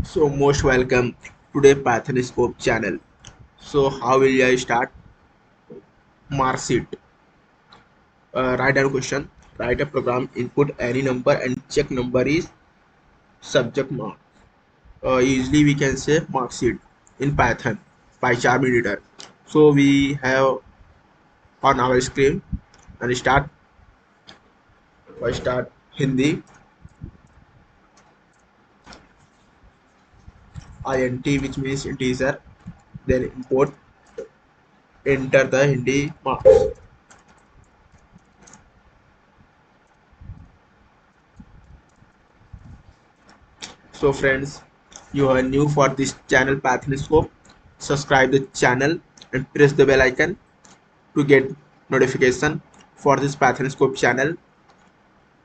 So most welcome today Python Scope channel. So how will I start? Marksheet. Write down question. Write a program. Input any number and check number is subject mark. Usually we can say Marksheet in Python. Pycharm editor. So we have on our screen and start. First start Hindi. int which means integer. Then import. Enter the Hindi marks. So friends, you are new for this channel Python Scope. Subscribe the channel and press the bell icon to get notification for this Python Scope channel.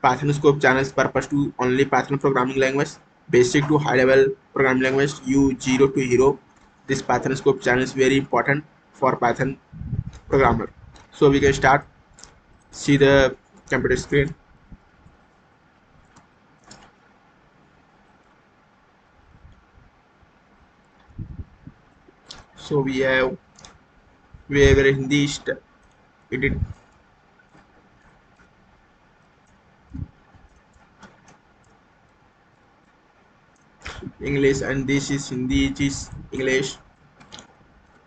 Python Scope channel's purpose to only Python programming language, basic to high level programming language, U0 to Hero. This Python Scope channel is very important for Python programmer. So we can start. See the computer screen. So we have a Hindi edit English and this is Hindi, which is English.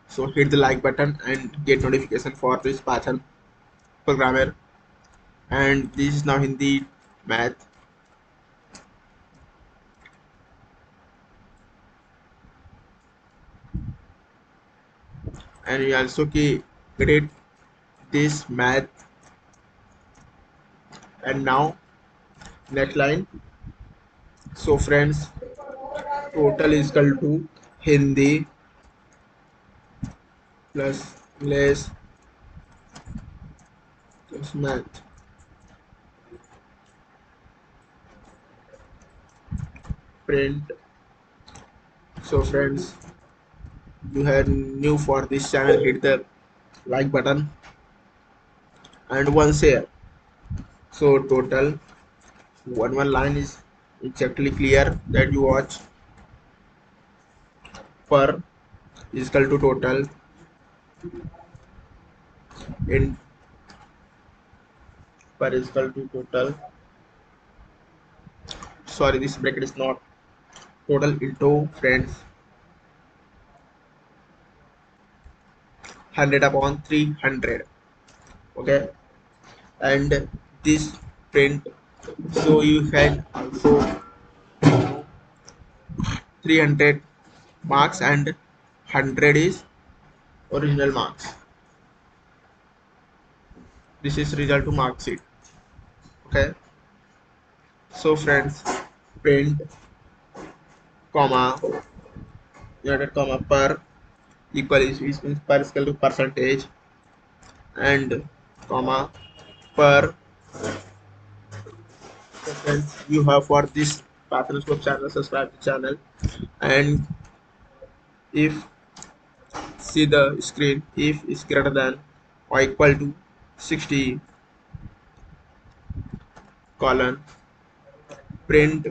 So hit the like button and get notification for this Python programmer. And this is now Hindi math. And we also create this math. And now next line. So friends, total is equal to Hindi plus English plus math. Print. So friends, you are new for this channel, hit the like button and one share. So total one line is exactly clear that you watch. Per is equal to total in per is equal to total, sorry this bracket is not total into friends 100 upon 300. Okay, and this print, so you can also 300 marks and 100 is original marks. This is result to mark sheet. Okay, so friends, print comma united comma per equal is which means per is equal to percentage and comma per. So friends, you have for this Python Scope channel, subscribe the channel and if see the screen, if is greater than or equal to 60 colon print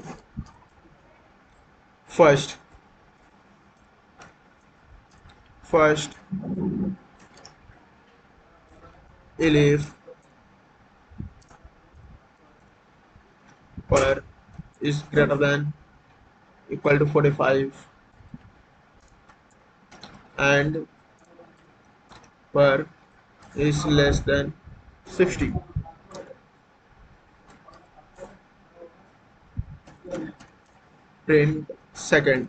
first first elif per is greater than equal to 45 and per is less than 60. Print second.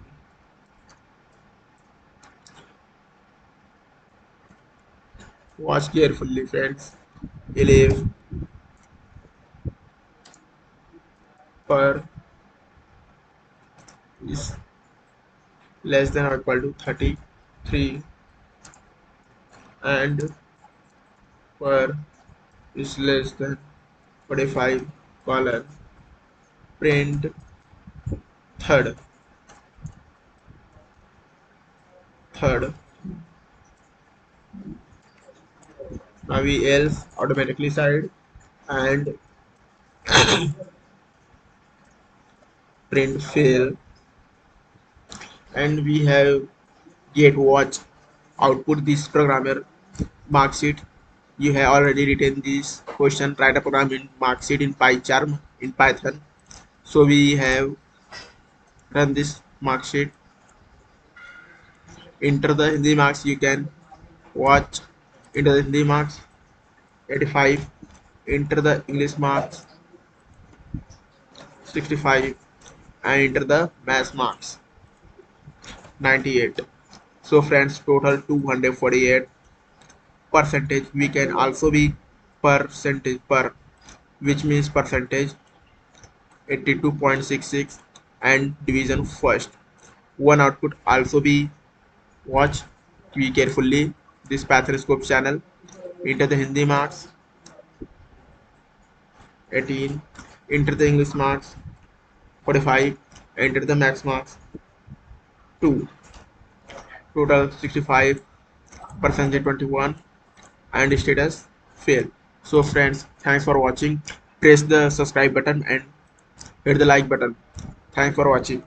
Watch carefully friends. Elif per is less than or equal to 33 and per is less than 45 colon print third. Now we else automatically side and print fail and we have get watch output this programmer Marksheet. You have already written this question, write a program in Marksheet in pycharm in Python. So we have run this Marksheet, enter the Hindi marks. You can watch, enter the Hindi marks 85, enter the English marks 65, and enter the math marks 98. So friends, total 248 percentage. We can also be percentage per, which means percentage 82.66, and division first. One output also be watch we carefully this Pathoscope channel. Enter the Hindi marks 18, enter the English marks 45, enter the maths marks 2, total 65, percentage 21, and status fail. So friends, thanks for watching. Press the subscribe button and hit the like button. Thanks for watching.